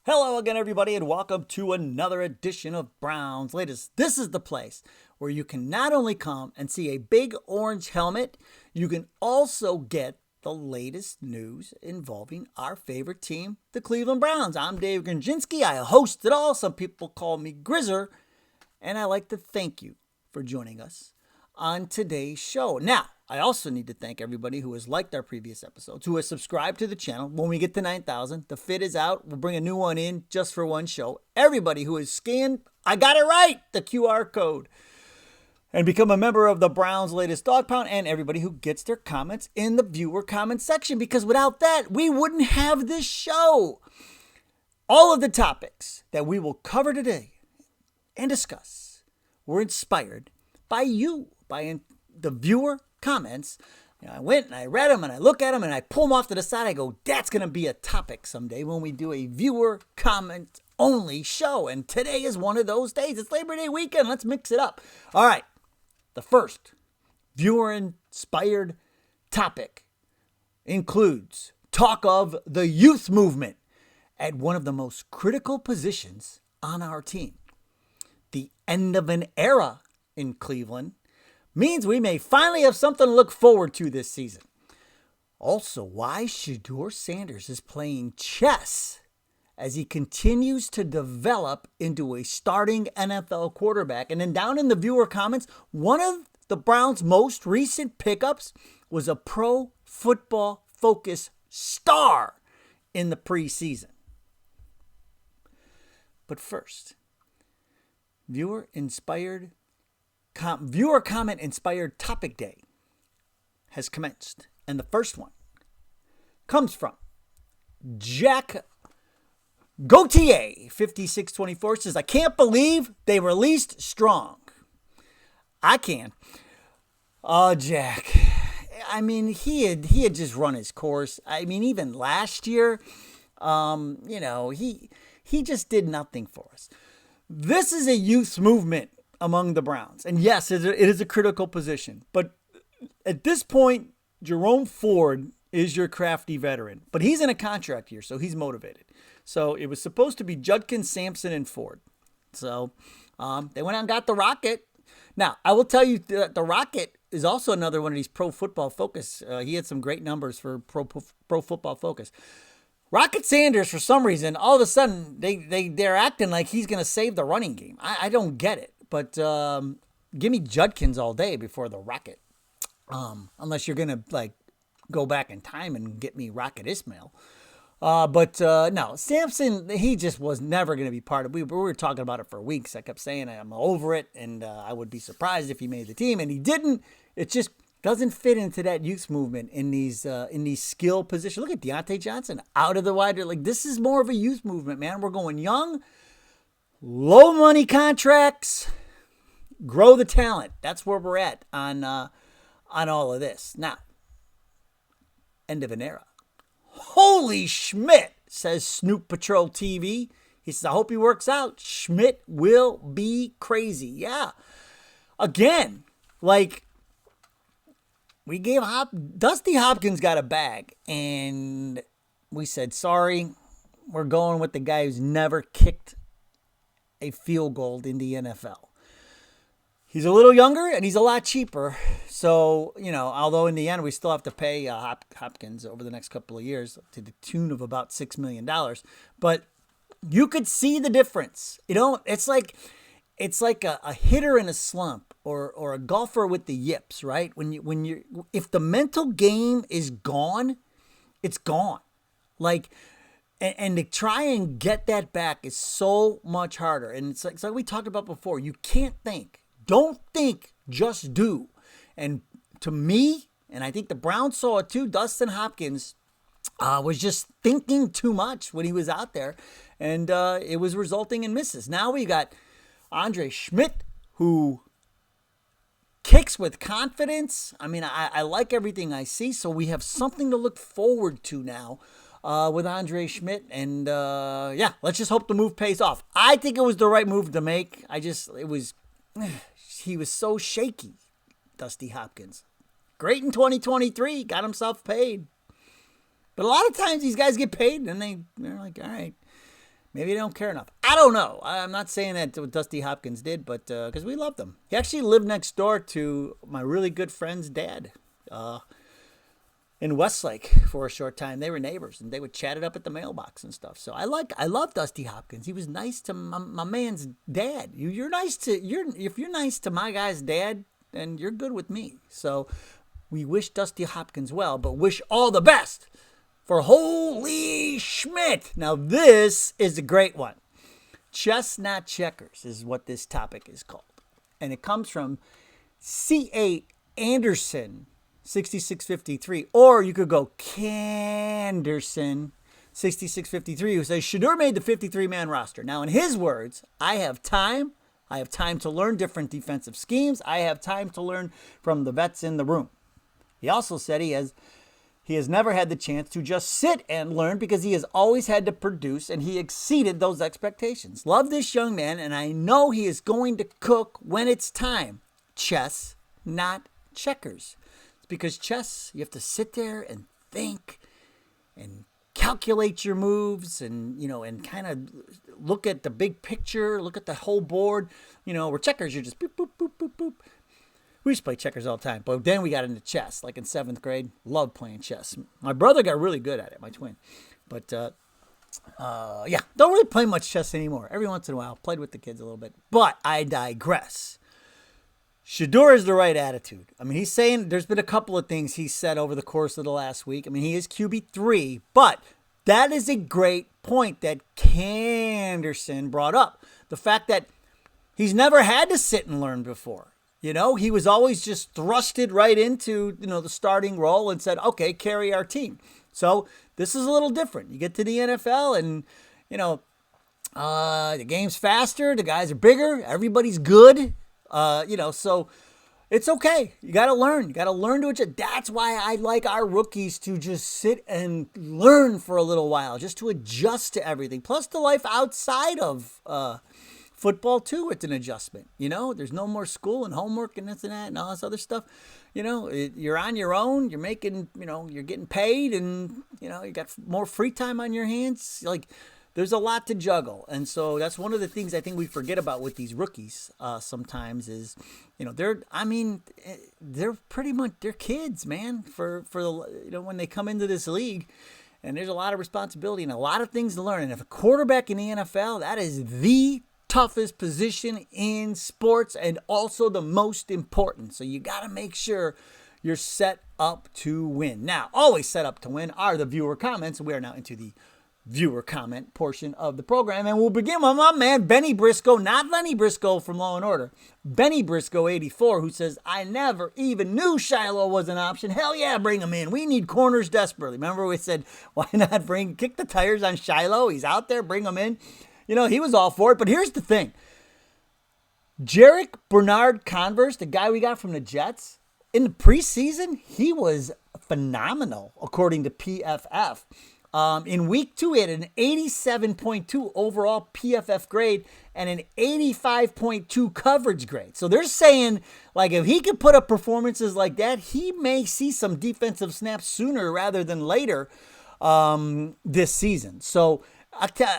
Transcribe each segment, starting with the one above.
Hello again, everybody, and welcome to another edition of Brown's Latest. This is the place where you can not only come and see a big orange helmet, you can also get the latest news involving our favorite team, the Cleveland Browns. I'm Dave Grendzynski. I host it all. Some people call me Grizzer, and I like to thank you for joining us on today's show. Now, I also need to thank everybody who has liked our previous episodes, who has subscribed to the channel. When we get to 9,000, the fit is out. We'll bring a new one in just for one show. Everybody who has scanned, I got it right, the QR code, and become a member of the Browns Latest Dog Pound, and everybody who gets their comments in the viewer comment section, because without that, we wouldn't have this show. All of the topics that we will cover today and discuss were inspired by you, by the viewer comments. I went and I read them and I look at them and I pull them off to the side. I go, that's going to be a topic someday when we do a viewer comment only show. And today is one of those days. It's Labor Day weekend. Let's mix it up. All right. The first viewer inspired topic includes talk of the youth movement at one of the most critical positions on our team. The end of an era in Cleveland means we may finally have something to look forward to this season. Also, why Shadur Sanders is playing chess as he continues to develop into a starting NFL quarterback. And then down in the viewer comments, one of the Browns' most recent pickups was a Pro Football Focus star in the preseason. But first, viewer comment inspired topic day has commenced. And the first one comes from Jack Gautier 5624. Says, I can't believe they released Strong. I can. Oh, Jack. I mean, he had just run his course. I mean, even last year, he just did nothing for us. This is a youth movement among the Browns. And yes, it is a critical position. But at this point, Jerome Ford is your crafty veteran. But he's in a contract year, so he's motivated. So it was supposed to be Judkins, Sampson, and Ford. So they went out and got the Rocket. Now, I will tell you that the Rocket is also another one of these Pro Football Focus. He had some great numbers for Pro Football Focus. Rocket Sanders, for some reason, all of a sudden, they're acting like he's going to save the running game. I don't get it. But give me Judkins all day before the Rocket. Unless you're going to go back in time and get me Rocket Ismail. No, Sampson, he just was never going to be part of it. We were talking about it for weeks. I kept saying I'm over it, and I would be surprised if he made the team, and he didn't. It just doesn't fit into that youth movement in these skill positions. Look at Deontay Johnson out of the wide. This is more of a youth movement, man. We're going young, low money contracts, grow the talent. That's where we're at on all of this. Now, end of an era. Holy Schmidt, says Snoop Patrol TV. He says, I hope he works out. Schmidt will be crazy. Yeah. Again, we gave Dusty Hopkins got a bag, and we said, sorry, we're going with the guy who's never kicked a field goal in the NFL. He's a little younger, and he's a lot cheaper. So, although in the end we still have to pay Hopkins over the next couple of years to the tune of about $6 million. But you could see the difference. It's like a hitter in a slump or a golfer with the yips, right? If the mental game is gone, it's gone. And to try and get that back is so much harder. And it's like we talked about before. You can't think. Don't think, just do. And to me, and I think the Browns saw it too, Dustin Hopkins was just thinking too much when he was out there. And it was resulting in misses. Now we got Andre Schmidt, who kicks with confidence. I mean, I like everything I see. So we have something to look forward to now with Andre Schmidt. And let's just hope the move pays off. I think it was the right move to make. He was so shaky, Dusty Hopkins. Great in 2023, got himself paid. But a lot of times these guys get paid and they're like, all right. Maybe they don't care enough. I don't know. I'm not saying that what Dusty Hopkins did, but because we loved him. He actually lived next door to my really good friend's dad in Westlake for a short time. They were neighbors, and they would chat it up at the mailbox and stuff. So I love Dusty Hopkins. He was nice to my man's dad. If you're nice to my guy's dad, then you're good with me. So we wish Dusty Hopkins well, but wish all the best for Holy Schmidt. Now, this is a great one. Chestnut checkers is what this topic is called. And it comes from C.A. Anderson, 6653. Or you could go Canderson, 6653, who says, Shadur made the 53-man roster. Now, in his words, I have time. I have time to learn different defensive schemes. I have time to learn from the vets in the room. He also said he has never had the chance to just sit and learn because he has always had to produce, and he exceeded those expectations. Love this young man, and I know he is going to cook when it's time. Chess, not checkers. It's because chess, you have to sit there and think and calculate your moves and, and kind of look at the big picture, look at the whole board. Where checkers, you're just boop, boop, boop, boop, boop. We used to play checkers all the time, but then we got into chess, like in 7th grade. Loved playing chess. My brother got really good at it, my twin. But, don't really play much chess anymore. Every once in a while, played with the kids a little bit. But I digress. Shadur has the right attitude. I mean, he's saying there's been a couple of things he said over the course of the last week. I mean, he is QB3, but that is a great point that Canderson brought up. The fact that he's never had to sit and learn before. He was always just thrusted right into, the starting role and said, okay, carry our team. So this is a little different. You get to the NFL and, the game's faster. The guys are bigger. Everybody's good. So it's okay. You got to learn. You got to learn to adjust. That's why I like our rookies to just sit and learn for a little while, just to adjust to everything. Plus the life outside of football too, it's an adjustment. There's no more school and homework and this and that and all this other stuff. You're on your own. You're making, you're getting paid, and you got more free time on your hands. Like, there's a lot to juggle, and so that's one of the things I think we forget about with these rookies sometimes is, they're pretty much they're kids, man. For when they come into this league. And there's a lot of responsibility and a lot of things to learn. And if a quarterback in the NFL, that is the toughest position in sports and also the most important. So you got to make sure you're set up to win. Now, always set up to win are the viewer comments. We are now into the viewer comment portion of the program. And we'll begin with my man, Benny Briscoe, not Lenny Briscoe from Law & Order. Benny Briscoe, 84, who says, I never even knew Shiloh was an option. Hell yeah, bring him in. We need corners desperately. Remember we said, why not kick the tires on Shiloh? He's out there, bring him in. He was all for it. But here's the thing. Jarek Bernard Converse, the guy we got from the Jets, in the preseason, he was phenomenal, according to PFF. In week 2, he had an 87.2 overall PFF grade and an 85.2 coverage grade. So they're saying, like, if he could put up performances like that, he may see some defensive snaps sooner rather than later this season. So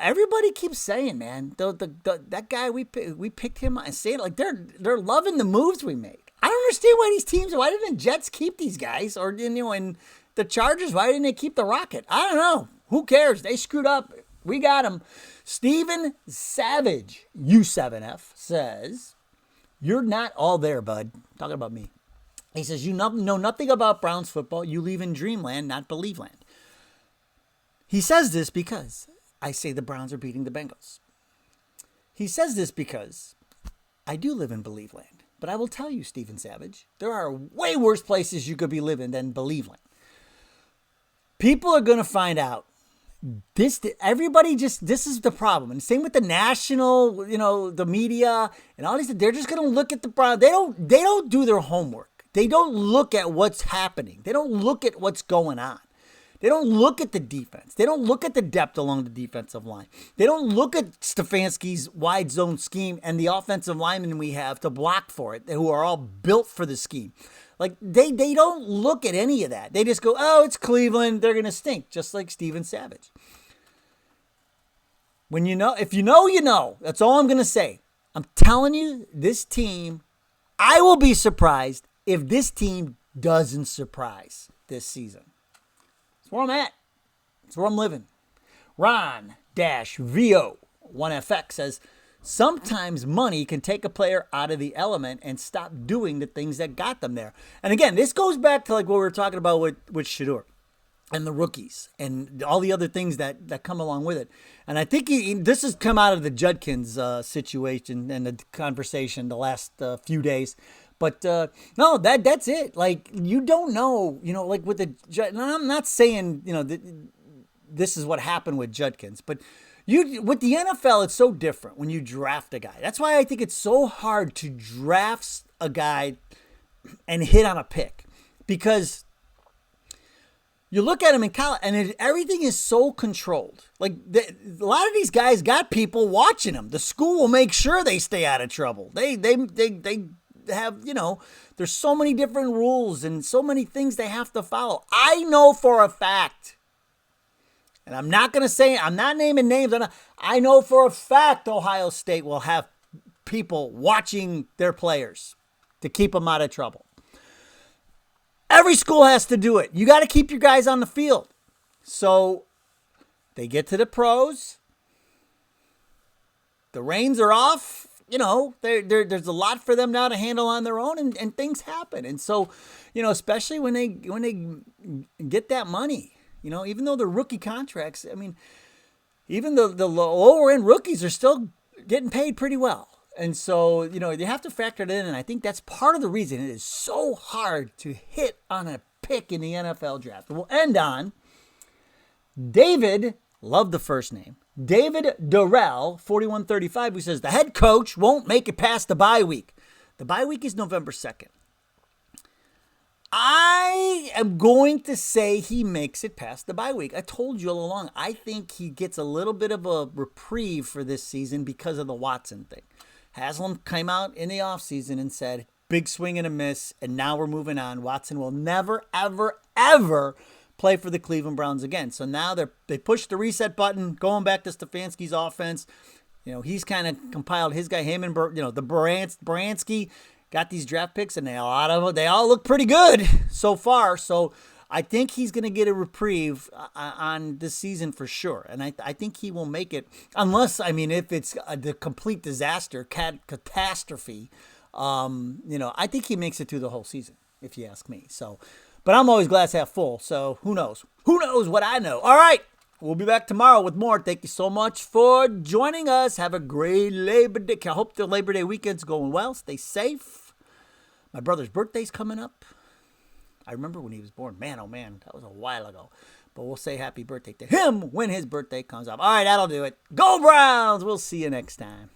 everybody keeps saying, man, that guy we picked him and saying like they're loving the moves we made. I don't understand why didn't the Jets keep these guys, or and the Chargers, why didn't they keep the Rocket? I don't know. Who cares? They screwed up. We got them. Steven Savage, U7F, says, you're not all there, bud. Talking about me. He says, you know nothing about Browns football. You live in dreamland, not believe land. He says this because I say the Browns are beating the Bengals. He says this because I do live in believe land. But I will tell you, Steven Savage, there are way worse places you could be living than believe land. People are going to find out this is the problem. And same with the national, the media and all these, they're just going to look at the Browns. They don't do their homework. They don't look at what's happening. They don't look at what's going on. They don't look at the defense. They don't look at the depth along the defensive line. They don't look at Stefanski's wide zone scheme and the offensive linemen we have to block for it, who are all built for the scheme. Like, they don't look at any of that. They just go, oh, it's Cleveland. They're going to stink, just like Steven Savage. When you know, if you know, you know. That's all I'm going to say. I'm telling you, this team, I will be surprised if this team doesn't surprise this season. That's where I'm at. That's where I'm living. Ron-VO1FX says, sometimes money can take a player out of the element and stop doing the things that got them there. And again, this goes back to like what we were talking about with Shadur and the rookies and all the other ththings that come along with it. And I think this has come out of the Judkins situation and the conversation the last few days. But no, that's it. Like, you don't know, like with the, and I'm not saying, this is what happened with Judkins, but with the NFL, it's so different when you draft a guy. That's why I think it's so hard to draft a guy and hit on a pick, because you look at him in college and everything is so controlled. Like a lot of these guys got people watching them. The school will make sure they stay out of trouble. They have, there's so many different rules and so many things they have to follow. I know for a fact, and I'm not naming names. I know for a fact Ohio State will have people watching their players to keep them out of trouble. Every school has to do it. You got to keep your guys on the field. So they get to the pros. The reins are off. There's a lot for them now to handle on their own, and things happen. And so, especially when they get that money, even though they're rookie contracts, I mean, even the lower end rookies are still getting paid pretty well. And so, you have to factor it in. And I think that's part of the reason it is so hard to hit on a pick in the NFL draft. We'll end on David, love the first name, David Durrell, 4135, who says the head coach won't make it past the bye week. The bye week is November 2nd. I am going to say he makes it past the bye week. I told you all along, I think he gets a little bit of a reprieve for this season because of the Watson thing. Haslam came out in the offseason and said, big swing and a miss, and now we're moving on. Watson will never, ever, ever play for the Cleveland Browns again. So now they pushed the reset button, going back to Stefanski's offense. He's kind of compiled his guy, him and, the Baranski got these draft picks, and they all look pretty good so far. So I think he's going to get a reprieve on this season for sure. And I think he will make it, unless, if it's the complete disaster, catastrophe, I think he makes it through the whole season, if you ask me. So, but I'm always glass half full. So who knows? Who knows what I know? All right. We'll be back tomorrow with more. Thank you so much for joining us. Have a great Labor Day. I hope the Labor Day weekend's going well. Stay safe. My brother's birthday's coming up. I remember when he was born. Man, oh man, that was a while ago. But we'll say happy birthday to him when his birthday comes up. All right, that'll do it. Go Browns! We'll see you next time.